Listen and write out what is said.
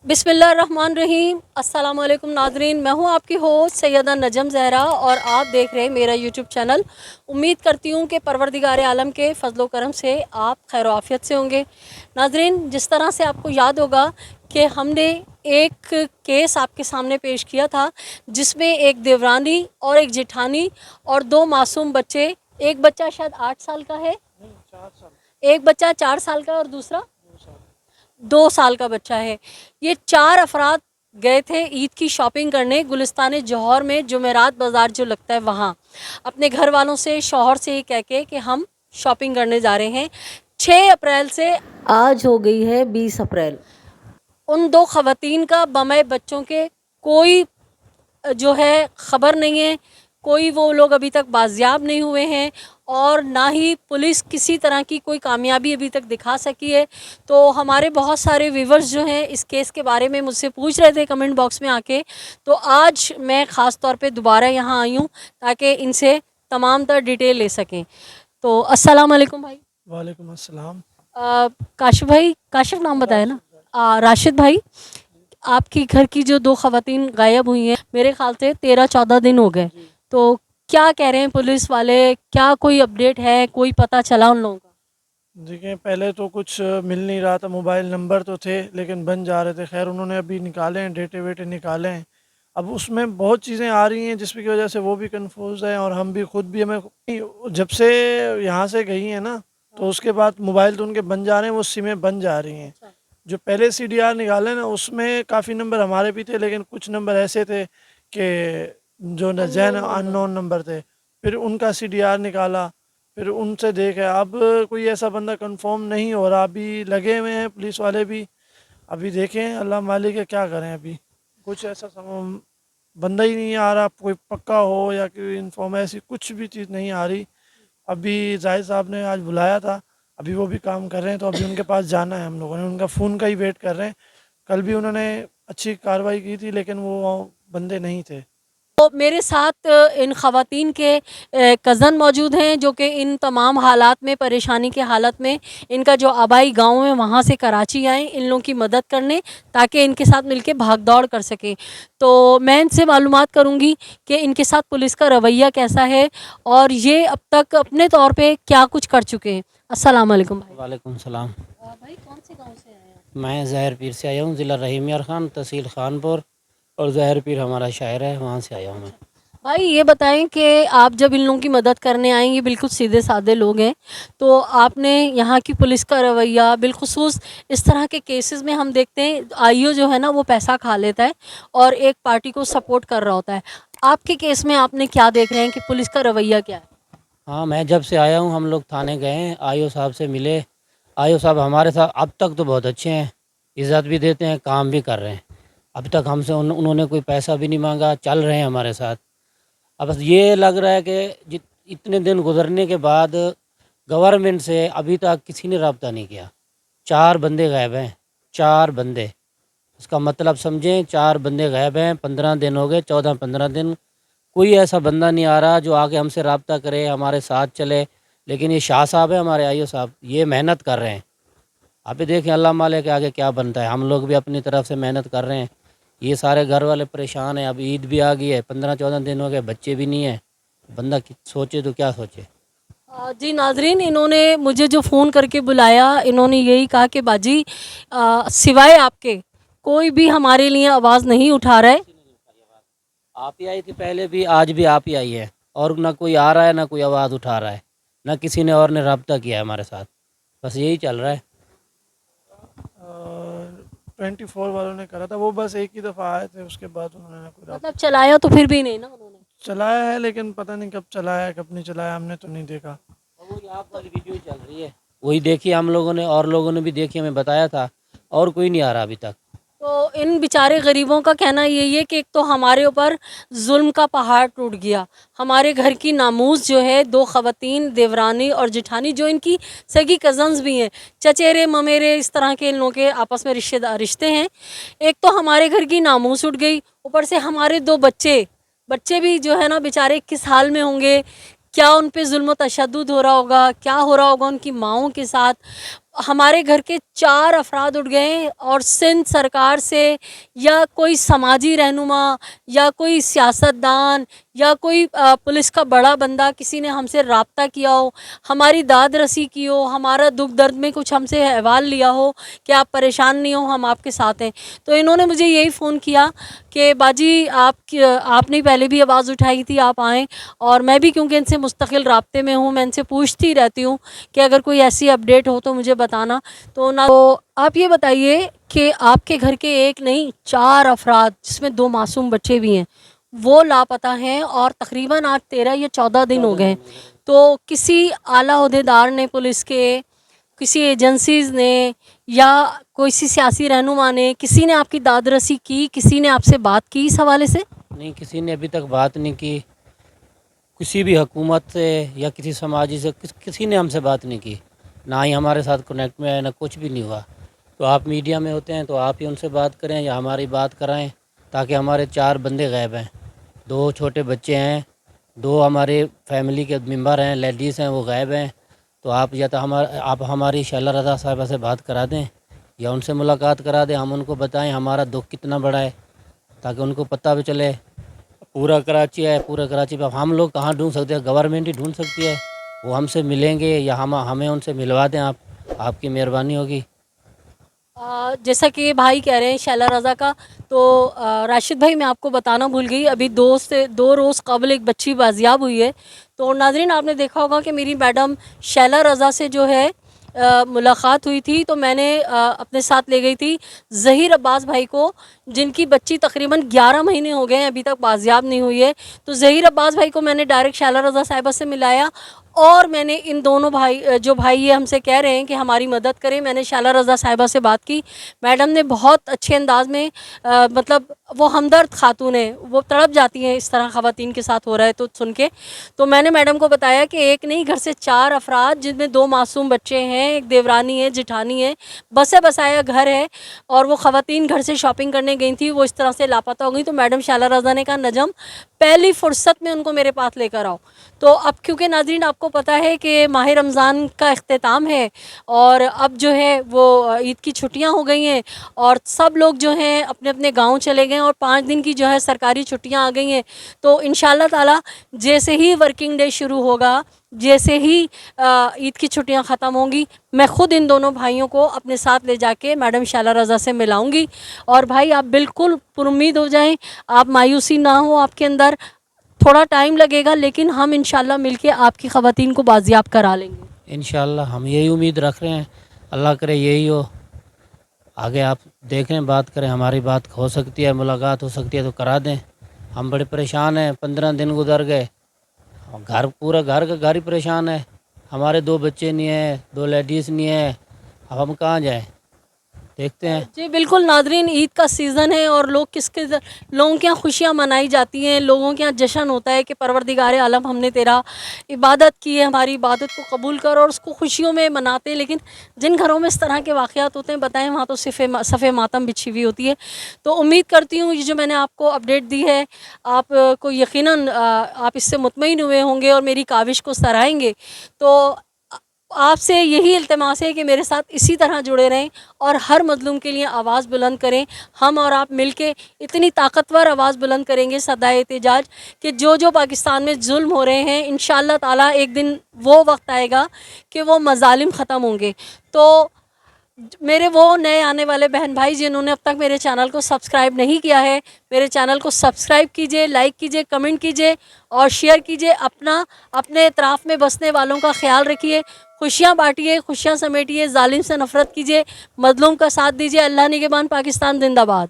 बिस्मिल्लाहिर्रहमानिर्रहीम। अस्सलाम वालेकुम नाज़रीन, मैं हूं आपकी होस्ट सैयदा नजम ज़हरा और आप देख रहे हैं मेरा यूट्यूब चैनल। उम्मीद करती हूं कि परवरदिगार आलम के फ़ज़्ल व करम से आप खैर आफ़ियत से होंगे। नाज़रीन, जिस तरह से आपको याद होगा कि हमने एक केस आपके सामने पेश किया था जिसमें एक देवरानी और एक जेठानी और दो मासूम बच्चे, एक बच्चा शायद 8 साल का है, एक बच्चा 4 साल का और दूसरा 2 साल का बच्चा है। ये 4 अफराद गए थे ईद की शॉपिंग करने गुलिस्तान जौहर में, जुमेरात बाज़ार जो लगता है वहाँ, अपने घर वालों से, शौहर से ये कह के कि हम शॉपिंग करने जा रहे हैं। 6 अप्रैल से आज हो गई है 20 अप्रैल। उन दो ख़वातीन का बमे बच्चों के कोई जो है ख़बर नहीं है, कोई वो लोग अभी तक बाजियाब नहीं हुए हैं और ना ही पुलिस किसी तरह की कोई कामयाबी अभी तक दिखा सकी है। तो हमारे बहुत सारे व्यूवर्स जो हैं इस केस के बारे में मुझसे पूछ रहे थे कमेंट बॉक्स में आके, तो आज मैं ख़ास तौर पे दोबारा यहाँ आई हूँ ताकि इनसे तमाम तर डिटेल ले सकें। तो अस्सलाम वालेकुम भाई। वालेकुम अस्सलाम। काशिफ भाई, काशिफ नाम बताया ना, राशिद भाई, आपकी घर की जो दो ख़वातीन गायब हुई हैं, मेरे ख्याल से 13-14 दिन हो गए, तो क्या कह रहे हैं पुलिस वाले? क्या कोई अपडेट है, कोई पता चला उन लोगों का? देखिए, पहले तो कुछ मिल नहीं रहा था, मोबाइल नंबर तो थे लेकिन बन जा रहे थे। खैर उन्होंने अभी निकाले हैं, डेटे वेटे निकाले हैं। अब उसमें बहुत चीज़ें आ रही हैं जिसकी वजह से वो भी कंफ्यूज हैं और हम भी खुद भी, हमें जब से यहाँ से गई हैं ना, तो उसके बाद मोबाइल तो उनके बन जा रहे हैं, वो सिमें बन जा रही हैं। जो पहले CDR निकाले ना, उसमें काफ़ी नंबर हमारे भी थे लेकिन कुछ नंबर ऐसे थे कि जो न जैन अननोन नंबर थे। फिर उनका CDR निकाला, फिर उनसे देखे। अब कोई ऐसा बंदा कंफर्म नहीं हो रहा, अभी लगे हुए हैं पुलिस वाले भी। अभी देखें, अल्लाह मालिक है, क्या करें। अभी कुछ ऐसा बंदा ही नहीं आ रहा, कोई पक्का हो या कोई इन्फॉर्म, ऐसी कुछ भी चीज़ नहीं आ रही। अभी जाहिद साहब ने आज बुलाया था, अभी वो भी काम कर रहे हैं, तो अभी उनके पास जाना है। हम लोगों ने उनका फ़ोन का ही वेट कर रहे हैं। कल भी उन्होंने अच्छी कार्रवाई की थी लेकिन वो बंदे नहीं थे। तो मेरे साथ इन ख़वातीन के कज़न मौजूद हैं जो कि इन तमाम हालात में, परेशानी के हालत में, इनका जो आबाई गांव है वहाँ से कराची आए इन लोगों की मदद करने ताकि इनके साथ मिलके भाग दौड़ कर सकें। तो मैं इनसे मालूमात करूँगी कि इनके साथ पुलिस का रवैया कैसा है और ये अब तक अपने तौर पे क्या कुछ कर चुके हैं। अस्सलाम वालेकुम भाई। वालेकुम सलाम। भाई कौन से गाँव से आए हैं? मैं ज़हर पीर से आया हूँ, ज़िला रहीम यार ख़ान, तहसील खानपुर, और ज़हर पीर हमारा शायर है, वहाँ से आया हूँ मैं। भाई ये बताएं कि आप जब इन लोगों की मदद करने आएंगे, बिल्कुल सीधे साधे लोग हैं, तो आपने यहाँ की पुलिस का रवैया, बिलखुसूस इस तरह के केसेस में हम देखते हैं आईओ जो है ना वो पैसा खा लेता है और एक पार्टी को सपोर्ट कर रहा होता है। आपके केस में आपने क्या देख रहे हैं कि पुलिस का रवैया क्या है? हाँ, मैं जब से आया हूँ हम लोग थाने गए हैं, आईओ साहब से मिले। आईओ साहब हमारे साथ अब तक तो बहुत अच्छे हैं, इज़्ज़त भी देते हैं, काम भी कर रहे हैं। अब तक हमसे उन्होंने कोई पैसा भी नहीं मांगा, चल रहे हैं हमारे साथ। अब बस ये लग रहा है कि इतने दिन गुजरने के बाद गवर्नमेंट से अभी तक किसी ने रब्ता नहीं किया। 4 बंदे गायब हैं, 4 बंदे। इसका मतलब समझें, 4 बंदे गायब हैं, 15 दिन हो गए, 14-15 दिन कोई ऐसा बंदा नहीं आ रहा जो आके हमसे रब्ता करे, हमारे साथ चले। लेकिन ये शाह साहब है, हमारे आईओ साहब, ये मेहनत कर रहे हैं। आप ही देखें, अल्लाह मालिक के आगे क्या बनता है। हम लोग भी अपनी तरफ से मेहनत कर रहे हैं। ये सारे घर वाले परेशान हैं, अब ईद भी आ गई है, 15-14 दिन हो गए, बच्चे भी नहीं हैं। बंदा सोचे तो क्या सोचे। जी नाजरीन, इन्होंने मुझे जो फ़ोन करके बुलाया, इन्होंने यही कहा कि बाजी सिवाय आपके कोई भी हमारे लिए आवाज़ नहीं उठा रहा है। आप ही आई थी पहले भी, आज भी आप ही आई है, और ना कोई आ रहा है, ना कोई आवाज़ उठा रहा है, ना किसी ने और ने रब्ता किया है हमारे साथ। बस यही चल रहा है। 24 वालों ने करा था, वो बस एक ही दफ़ा आए थे, उसके बाद उन्होंने कोई मतलब चलाया तो फिर भी नहीं ना उन्होंने। चलाया है लेकिन पता नहीं कब चलाया है, कब नहीं चलाया, हमने तो नहीं देखा। वही आप वाली वीडियो चल रही है, वही देखी हम लोगों ने, और लोगों ने भी देखी, हमें बताया था, और कोई नहीं आ रहा अभी तक। तो इन बेचारे गरीबों का कहना यही है कि एक तो हमारे ऊपर जुल्म का पहाड़ टूट गया, हमारे घर की नामूस जो है, दो ख़वातीन देवरानी और जेठानी जो इनकी सगी कज़न्स भी हैं, चचेरे ममेरे इस तरह के इन लोगों के आपस में रिश्ते हैं। एक तो हमारे घर की नामूस उठ गई, ऊपर से हमारे दो बच्चे बच्चे भी जो है ना बेचारे किस हाल में होंगे, क्या उन पे जुल्म तशद्दुद हो रहा होगा, क्या हो रहा होगा उनकी माओं के साथ। ہمارے گھر کے 4 افراد اٹھ گئے ہیں اور سندھ سرکار سے یا کوئی سماجی رہنما یا کوئی سیاستدان یا کوئی پولیس کا بڑا بندہ کسی نے ہم سے رابطہ کیا ہو، ہماری داد رسی کی ہو، ہمارا دکھ درد میں کچھ ہم سے احوال لیا ہو کہ آپ پریشان نہیں ہو، ہم آپ کے ساتھ ہیں. تو انہوں نے مجھے یہی فون کیا کہ باجی آپ نے پہلے بھی آواز اٹھائی تھی، آپ آئیں. اور میں بھی کیونکہ ان سے مستقل رابطے میں ہوں، میں ان سے پوچھتی رہتی ہوں کہ اگر کوئی ایسی اپڈیٹ ہو تو مجھے بتانا. تو آپ یہ بتائیے کہ آپ کے گھر کے ایک نہیں 4 افراد جس میں 2 معصوم بچے بھی ہیں وہ لاپتہ ہیں اور تقریباً آج 13 یا 14 دن ہو گئے ہیں. تو کسی اعلیٰ عہدیدار نے، پولیس کے کسی ایجنسیز نے یا کوئی سیاسی رہنما نے، کسی نے آپ کی داد رسی کی، کسی نے آپ سے بات کی اس حوالے سے؟ نہیں، کسی نے ابھی تک بات نہیں کی، کسی بھی حکومت سے یا کسی سماجی سے کسی نے ہم سے بات نہیں کی، نہ ہی ہمارے ساتھ کنیکٹ میں ہے، نہ کچھ بھی نہیں ہوا. تو آپ میڈیا میں ہوتے ہیں تو آپ ہی ان سے بات کریں یا ہماری بات کرائیں، تاکہ ہمارے 4 بندے غائب ہیں، 2 چھوٹے بچے ہیں، 2 ہمارے فیملی کے ممبر ہیں، لیڈیز ہیں، وہ غائب ہیں. تو آپ یا تو آپ ہماری شیلہ رضا صاحبہ سے بات کرا دیں یا ان سے ملاقات کرا دیں، ہم ان کو بتائیں ہمارا دکھ کتنا بڑا ہے، تاکہ ان کو پتہ بھی چلے. پورا کراچی ہے، پورا کراچی پہ ہم لوگ کہاں ڈھونڈ سکتے ہیں، گورنمنٹ ہی ڈھونڈ سکتی ہے. وہ ہم سے ملیں گے یا ہمیں ان سے ملوا دیں، آپ کی مہربانی ہوگی. جیسا کہ یہ بھائی کہہ رہے ہیں شیلہ رضا کا، تو راشد بھائی میں آپ کو بتانا بھول گئی، ابھی 2 روز قبل ایک بچی بازیاب ہوئی ہے. تو ناظرین آپ نے دیکھا ہوگا کہ میری میڈم شیلہ رضا سے جو ہے ملاقات ہوئی تھی، تو میں نے اپنے ساتھ لے گئی تھی ظہیر عباس بھائی کو، جن کی بچی تقریباً 11 مہینے ہو گئے ہیں ابھی تک بازیاب نہیں ہوئی ہے. تو ظہیر عباس بھائی کو میں نے ڈائریکٹ شیلہ رضا صاحبہ سے ملایا، اور میں نے ان دونوں جو بھائی یہ ہم سے کہہ رہے ہیں کہ ہماری مدد کریں، میں نے شیلہ رضا صاحبہ سے بات کی. میڈم نے بہت اچھے انداز میں مطلب وہ ہمدرد خاتون ہیں، وہ تڑپ جاتی ہیں اس طرح خواتین کے ساتھ ہو رہا ہے تو سن کے. تو میں نے میڈم کو بتایا کہ ایک نہیں گھر سے 4 افراد جن میں 2 معصوم بچے ہیں، ایک دیورانی ہے، جٹھانی ہے، بسے بسایا گھر ہے، اور وہ خواتین گھر سے شاپنگ کرنے گئی تھیں، وہ اس طرح سے لاپتہ ہو گئی. تو میڈم شیلہ رضا نے کہا نجم پہلی فرصت میں ان کو میرے پاس لے کر آؤ. تو اب کیونکہ ناظرین آپ کو پتہ ہے کہ ماہ رمضان کا اختتام ہے اور اب جو ہے وہ عید کی چھٹیاں ہو گئی ہیں اور سب لوگ جو ہیں اپنے اپنے گاؤں چلے گئے ہیں اور 5 دن کی جو ہے سرکاری چھٹیاں آ گئی ہیں. تو انشاءاللہ تعالی جیسے ہی ورکنگ ڈے شروع ہوگا، جیسے ہی عید کی چھٹیاں ختم ہوں گی، میں خود ان دونوں بھائیوں کو اپنے ساتھ لے جا کے میڈم شیلہ رضا سے ملاؤں گی. اور بھائی آپ بالکل پر امید ہو جائیں، آپ مایوسی نہ ہو آپ کے اندر، تھوڑا ٹائم لگے گا لیکن ہم انشاءاللہ مل کے آپ کی خواتین کو بازیاب کرا لیں گے. انشاءاللہ ہم یہی امید رکھ رہے ہیں، اللہ کرے یہی ہو. آگے آپ دیکھیں، بات کریں، ہماری بات ہو سکتی ہے، ملاقات ہو سکتی ہے تو کرا دیں. ہم بڑے پریشان ہیں، 15 دن گزر گئے، پورا گھر کا گھر ہی پریشان ہے. ہمارے 2 بچے نہیں ہیں، 2 لیڈیز نہیں ہیں، اب ہم کہاں جائیں؟ دیکھتے ہیں. جی بالکل ناظرین، عید کا سیزن ہے اور لوگوں کے یہاں خوشیاں منائی جاتی ہیں، لوگوں کے یہاں جشن ہوتا ہے کہ پروردگار عالم ہم نے تیرا عبادت کی ہے، ہماری عبادت کو قبول کر، اور اس کو خوشیوں میں مناتے ہیں. لیکن جن گھروں میں اس طرح کے واقعات ہوتے ہیں بتائیں، وہاں تو صف ماتم بچھی ہوئی ہوتی ہے. تو امید کرتی ہوں یہ جو میں نے آپ کو اپڈیٹ دی ہے آپ کو یقیناً آپ اس سے مطمئن ہوئے ہوں گے اور میری کاوش کو سراہیں گے. تو آپ سے یہی التماس ہے کہ میرے ساتھ اسی طرح جڑے رہیں اور ہر مظلوم کے لیے آواز بلند کریں. ہم اور آپ مل کے اتنی طاقتور آواز بلند کریں گے صدائے احتجاج کہ جو پاکستان میں ظلم ہو رہے ہیں انشاءاللہ تعالیٰ ایک دن وہ وقت آئے گا کہ وہ مظالم ختم ہوں گے. تو میرے وہ نئے آنے والے بہن بھائی جنہوں نے اب تک میرے چینل کو سبسکرائب نہیں کیا ہے، میرے چینل کو سبسکرائب کیجئے، لائک کیجئے، کمنٹ کیجئے اور شیئر کیجئے. اپنے اطراف میں بسنے والوں کا خیال رکھیے، خوشیاں بانٹیے، خوشیاں سمیٹیے، ظالم سے نفرت کیجئے، مظلوم کا ساتھ دیجئے. اللہ نگہبان، پاکستان زندہ باد.